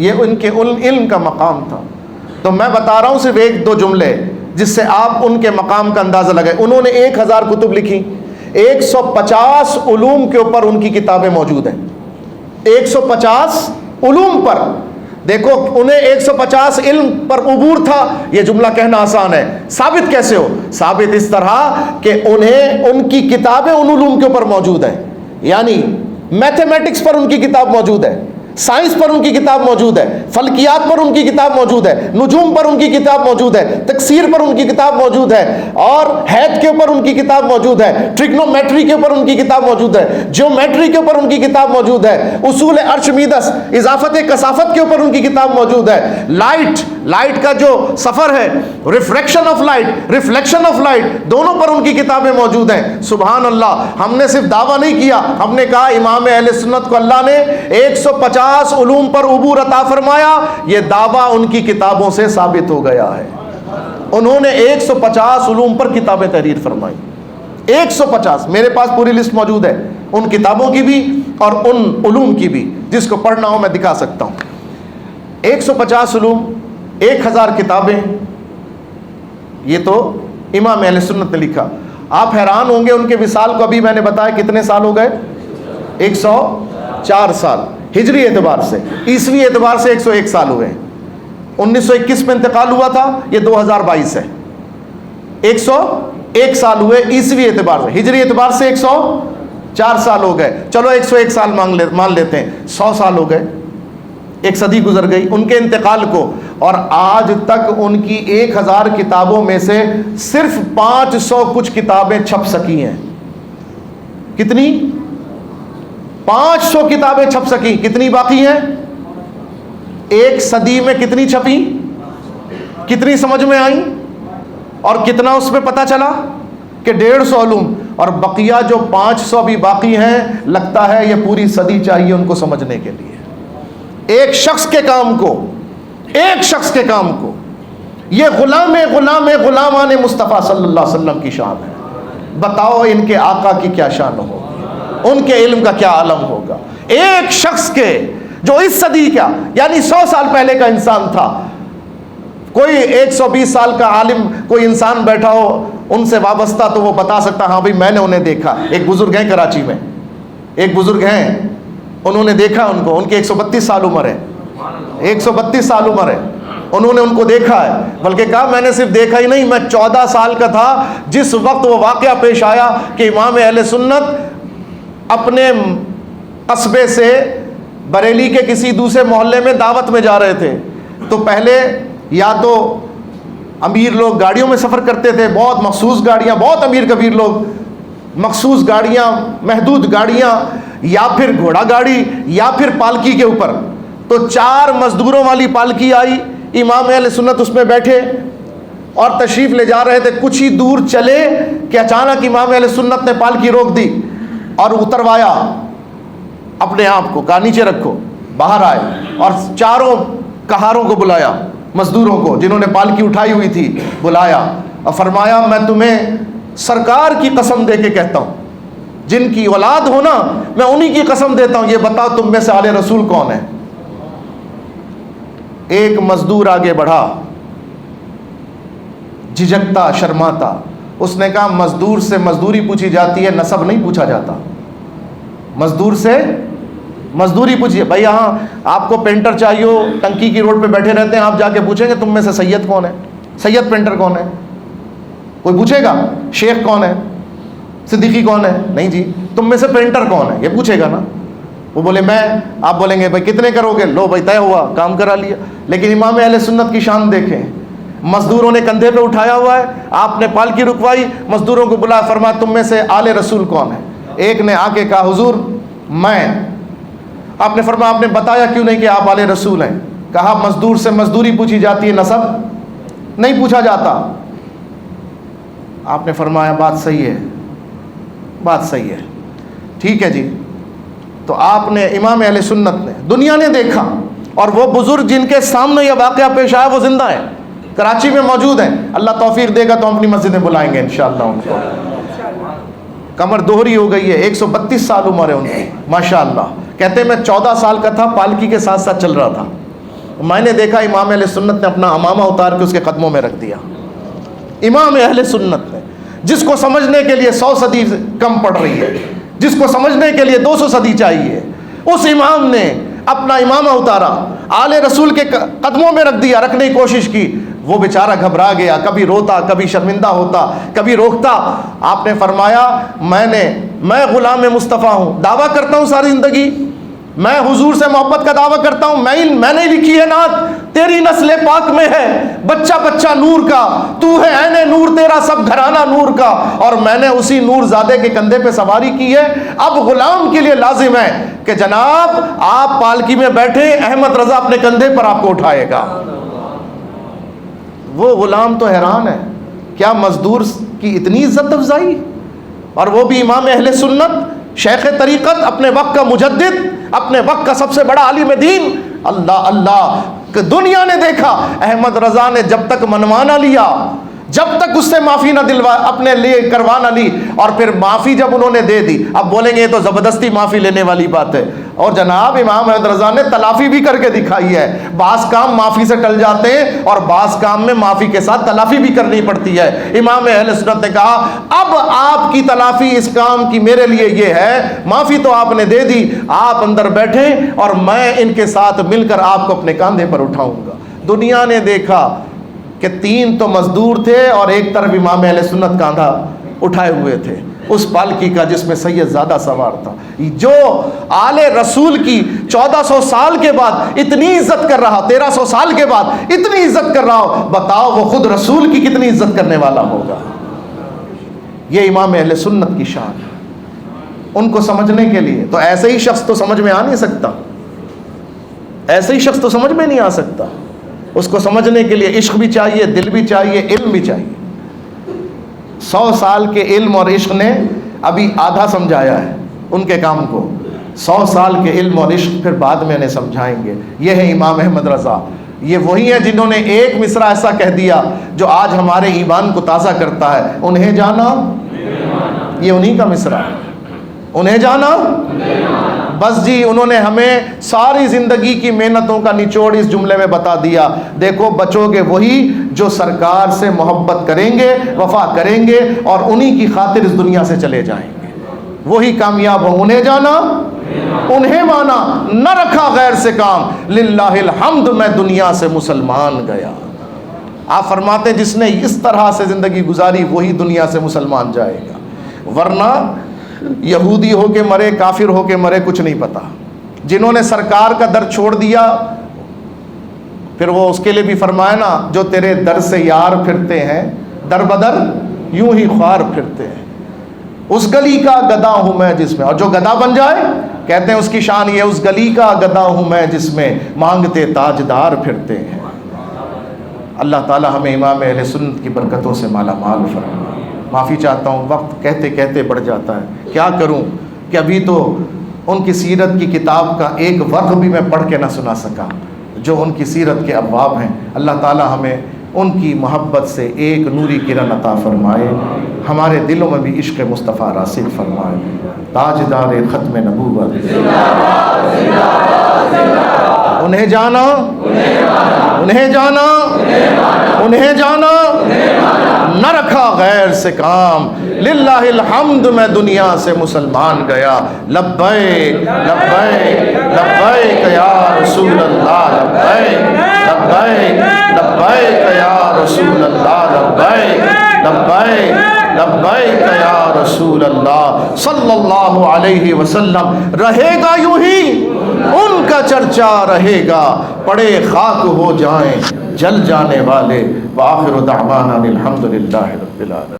یہ ان کے علم کا مقام تھا۔ تو میں بتا رہا ہوں صرف 1-2 جملے جس سے آپ ان کے مقام کا اندازہ لگائیں۔ انہوں نے 1000 کتب لکھی، 150 علوم کے اوپر ان کی کتابیں موجود ہیں، 150 علوم پر۔ دیکھو انہیں 150 علم پر عبور تھا، یہ جملہ کہنا آسان ہے، ثابت کیسے ہو؟ ثابت اس طرح کہ انہیں ان کی کتابیں ان علوم کے اوپر موجود ہیں، یعنی میتھمیٹکس پر ان کی کتاب موجود ہے، سائنس پر ان کی کتاب موجود ہے، فلکیات پر ان کی کتاب موجود ہے، نجوم پر ان کی کتاب موجود ہے، تکسیر پر ان کی کتاب موجود ہے، اور حید کے اوپر ان کی کتاب موجود ہے، ٹریگنومیٹری کے اوپر ان کی کتاب موجود ہے، جیومیٹری کے اوپر ان کی کتاب موجود ہے، اصول ارشمیدس اضافت کثافت کے اوپر ان کی کتاب موجود ہے، لائٹ کا جو سفر ہے، refraction of light, reflection of light, دونوں پر ان کی کتابیں موجود ہیں۔ سبحان اللہ۔ ہم نے صرف دعویٰ نہیں کیا، ہم نے کہا امام اہل سنت کو اللہ نے 150 علوم پر عبور عطا فرمایا، یہ دعویٰ ان کی کتابوں سے ثابت ہو گیا ہے۔ انہوں نے 150 علوم پر کتابیں تحریر فرمائی، 150۔ میرے پاس پوری لسٹ موجود ہے ان کتابوں کی بھی اور ان علوم کی بھی، جس کو پڑھنا ہو میں دکھا سکتا ہوں۔ 150 علوم، 1000 کتابیں، یہ تو امام اہل سنت نے لکھا۔ آپ حیران ہوں گے ان کے وصال کو ابھی میں نے بتایا کتنے سال ہو گئے؟ 104 سال ہجری اعتبار سے، عیسوی اعتبار سے 101 سال ہوئے ہیں۔ 1921 میں انتقال ہوا تھا، یہ 2022 ہے، 101 سال ہوئے عیسوی اعتبار سے، ہجری اعتبار سے 104 سال ہو گئے، چلو 101 سال مان لیتے ہیں، 100 سال ہو گئے، ایک صدی گزر گئی ان کے انتقال کو، اور آج تک ان کی 1000 کتابوں میں سے صرف 500 کچھ کتابیں چھپ سکی ہیں۔ کتنی؟ 500 کتابیں چھپ سکی، کتنی باقی ہیں؟ ایک صدی میں کتنی چھپی، کتنی سمجھ میں آئی، اور کتنا اس میں پتہ چلا کہ 150 علوم، اور بقیہ جو 500 بھی باقی ہیں، لگتا ہے یہ پوری صدی چاہیے ان کو سمجھنے کے لیے۔ ایک شخص کے کام کو، ایک شخص کے کام کو، یہ غلامان مصطفیٰ صلی اللہ علیہ وسلم کی شان ہے۔ بتاؤ ان کے آقا کی کیا شان ہوگی، ان کے علم کا کیا عالم ہوگا۔ ایک شخص کے جو اس صدی کا یعنی 100 سال پہلے کا انسان تھا، کوئی 120 سال کا عالم کوئی انسان بیٹھا ہو ان سے وابستہ تو وہ بتا سکتا ہاں بھائی میں نے انہیں دیکھا۔ ایک بزرگ ہیں کراچی میں، ایک بزرگ ہیں، انہوں نے دیکھا ان کو، ان کی 132 سال عمر ہے، 132 سال عمر ہے، انہوں نے ان کو دیکھا ہے، بلکہ کہا میں نے صرف دیکھا ہی نہیں، میں 14 سال کا تھا جس وقت وہ واقعہ پیش آیا کہ امام اہل سنت اپنے قصبے سے بریلی کے کسی دوسرے محلے میں دعوت میں جا رہے تھے، تو پہلے یا تو امیر لوگ گاڑیوں میں سفر کرتے تھے، بہت مخصوص گاڑیاں، بہت امیر کبیر لوگ مخصوص گاڑیاں، محدود گاڑیاں، یا پھر گھوڑا گاڑی، یا پھر پالکی کے اوپر، تو 4 مزدوروں والی پالکی آئی، امام اہل سنت اس میں بیٹھے اور تشریف لے جا رہے تھے، کچھ ہی دور چلے کہ اچانک امام اہل سنت نے پالکی روک دی اور اتروایا اپنے آپ کو، کہا نیچے رکھو، باہر آئے اور 4 کہاروں کو بلایا، مزدوروں کو جنہوں نے پالکی اٹھائی ہوئی تھی بلایا اور فرمایا میں تمہیں سرکار کی قسم دے کے کہتا ہوں، جن کی اولاد ہو نا میں انہی کی قسم دیتا ہوں، یہ بتاؤ تم میں سے آل رسول کون ہے؟ ایک مزدور آگے بڑھا جھجکتا شرماتا، اس نے کہا مزدور سے مزدوری پوچھی جاتی ہے، نسب نہیں پوچھا جاتا، مزدور سے مزدوری پوچھیے بھائی، ہاں آپ کو پینٹر چاہیے ہو، ٹنکی کی روڈ پہ بیٹھے رہتے ہیں، آپ جا کے پوچھیں گے تم میں سے سید کون ہے، سید پینٹر کون ہے؟ کوئی پوچھے گا؟ شیخ کون ہے، صدیقی کون ہے؟ نہیں جی، تم میں سے پینٹر کون ہے یہ پوچھے گا نا، وہ بولے میں، آپ بولیں گے بھائی کتنے کرو گے، لو بھائی طے ہوا، کام کرا لیا۔ لیکن امام اہل سنت کی شان دیکھیں، مزدوروں نے کندھے پہ اٹھایا ہوا ہے، آپ نے پالکی رکوائی، مزدوروں کو بلا، فرمایا تم میں سے آل رسول کون ہے؟ ایک نے آ کے کہا حضور میں۔ آپ نے فرمایا آپ نے بتایا کیوں نہیں کہ آپ آل رسول ہیں؟ کہا مزدور سے مزدوری پوچھی جاتی ہے، نسب نہیں پوچھا جاتا۔ آپ نے فرمایا بات صحیح ہے، بات صحیح ہے، ٹھیک ہے جی۔ تو آپ نے، امام اہل سنت نے، دنیا نے دیکھا، اور وہ بزرگ جن کے سامنے یہ واقعہ پیش آیا وہ زندہ ہیں، کراچی میں موجود ہیں، اللہ توفیق دے گا تو ہم اپنی مسجد میں بلائیں گے انشاءاللہ ان کو۔ کمر دوہری ہو گئی ہے، 132 سال عمر ہے ان کی، ماشاءاللہ۔ کہتے ہیں میں 14 سال کا تھا، پالکی کے ساتھ ساتھ چل رہا تھا، میں نے دیکھا امام اہل سنت نے اپنا امامہ اتار کے اس کے قدموں میں رکھ دیا۔ امام اہل سنت نے، جس کو سمجھنے کے لیے 100 صدی کم پڑ رہی ہے، جس کو سمجھنے کے لیے 200 صدی چاہیے، اس امام نے اپنا امامہ اتارا، آل رسول کے قدموں میں رکھ دیا، رکھنے کی کوشش کی، وہ بیچارہ گھبرا گیا، کبھی روتا، کبھی شرمندہ ہوتا، کبھی روکتا۔ آپ نے فرمایا میں غلام مصطفیٰ ہوں، دعویٰ کرتا ہوں ساری زندگی، میں حضور سے محبت کا دعویٰ کرتا ہوں، میں نے لکھی ہے نعت، تیری نسل پاک میں ہے بچہ بچہ نور کا، تو ہے عین نور، تیرا سب گھرانہ نور کا، اور میں نے اسی نور زادے کے کندھے پہ سواری کی ہے۔ اب غلام کے لیے لازم ہے کہ جناب آپ پالکی میں بیٹھے، احمد رضا اپنے کندھے پر آپ کو اٹھائے گا۔ وہ غلام تو حیران ہے، کیا مزدور کی اتنی عزت افزائی، اور وہ بھی امام اہل سنت، شیخ طریقت، اپنے وقت کا مجدد، اپنے وقت کا سب سے بڑا عالم دین۔ اللہ اللہ، کہ دنیا نے دیکھا احمد رضا نے جب تک منوا نہ لیا، جب تک اس سے معافی نہ دلوا، اپنے لیے کروا نہ لی، اور پھر معافی جب انہوں نے دے دی، اب بولیں گے یہ تو زبردستی معافی لینے والی بات ہے۔ اور جناب امام احمد رضا نے تلافی بھی کر کے دکھائی ہے، بعض کام معافی سے ٹل جاتے ہیں اور بعض کام میں معافی کے ساتھ تلافی بھی کرنی پڑتی ہے۔ امام اہل سنت نے کہا اب آپ کی تلافی اس کام کی میرے لیے یہ ہے، معافی تو آپ نے دے دی، آپ اندر بیٹھیں اور میں ان کے ساتھ مل کر آپ کو اپنے کاندھے پر اٹھاؤں گا۔ دنیا نے دیکھا کہ 3 تو مزدور تھے اور ایک طرف امام اہل سنت کاندھا اٹھائے ہوئے تھے اس پالکی کا جس میں سید زادہ سوار تھا، جو آل رسول کی 1400 سال کے بعد اتنی عزت کر رہا، 1300 سال کے بعد اتنی عزت کر رہا ہو، بتاؤ وہ خود رسول کی کتنی عزت کرنے والا ہوگا۔ یہ امام اہل سنت کی شان ہے۔ ان کو سمجھنے کے لیے تو ایسے ہی شخص تو سمجھ میں آ نہیں سکتا، ایسے ہی شخص تو سمجھ میں نہیں آ سکتا، اس کو سمجھنے کے لیے عشق بھی چاہیے، دل بھی چاہیے، علم بھی چاہیے۔ 100 سال کے علم اور عشق نے ابھی آدھا سمجھایا ہے ان کے کام کو، 100 سال کے علم اور عشق پھر بعد میں انہیں سمجھائیں گے۔ یہ ہے امام احمد رضا، یہ وہی ہے جنہوں نے ایک مصرع ایسا کہہ دیا جو آج ہمارے ایمان کو تازہ کرتا ہے، انہیں جانا، یہ انہی کا مصرع ہے، انہیں جانا بس جی۔ انہوں نے ہمیں ساری زندگی کی محنتوں کا نچوڑ اس جملے میں بتا دیا، دیکھو بچو گے وہی جو سرکار سے محبت کریں گے، وفا کریں گے اور انہی کی خاطر اس دنیا سے چلے جائیں گے، وہی کامیاب ہوں۔ انہیں جانا، انہیں مانا، نہ رکھا غیر سے کام، للہ الحمد میں دنیا سے مسلمان گیا۔ آپ فرماتے جس نے اس طرح سے زندگی گزاری وہی دنیا سے مسلمان جائے گا، ورنہ یہودی ہو کے مرے، کافر ہو کے مرے، کچھ نہیں پتا۔ جنہوں نے سرکار کا در چھوڑ دیا، پھر وہ اس کے لیے بھی فرمایا نا، جو تیرے در سے یار پھرتے ہیں در بدر یوں ہی خوار پھرتے ہیں، اس گلی کا گدا ہوں میں جس میں، اور جو گدا بن جائے کہتے ہیں اس کی شان یہ، اس گلی کا گدا ہوں میں جس میں مانگتے تاجدار پھرتے ہیں۔ اللہ تعالی ہمیں امام اہل سنت کی برکتوں سے مالا مال فرمائے۔ معافی چاہتا ہوں، وقت کہتے کہتے بڑھ جاتا ہے، کیا کروں کہ ابھی تو ان کی سیرت کی کتاب کا ایک ورق بھی میں پڑھ کے نہ سنا سکا جو ان کی سیرت کے ابواب ہیں۔ اللہ تعالی ہمیں ان کی محبت سے ایک نوری کرن عطا فرمائے، ہمارے دلوں میں بھی عشق مصطفیٰ راسخ فرمائے۔ تاجدار ختم نبوت، انہیں جانا، انہیں جانا، انہیں جانا، نہ رکھا غیر سے کام، للہ الحمد میں دنیا سے مسلمان گیا۔ لبیک لبیک لبیک یا رسول اللہ، لبیک لبیک لبیک یا رسول اللہ، لبیک لبیک لبیک یا رسول اللہ صلی اللہ علیہ وسلم۔ رہے گا یوں ہی ان کا چرچا، رہے گا پڑے خاک ہو جائیں جل جانے والے۔ وآخر دعوانا الحمد للہ رب العالمین۔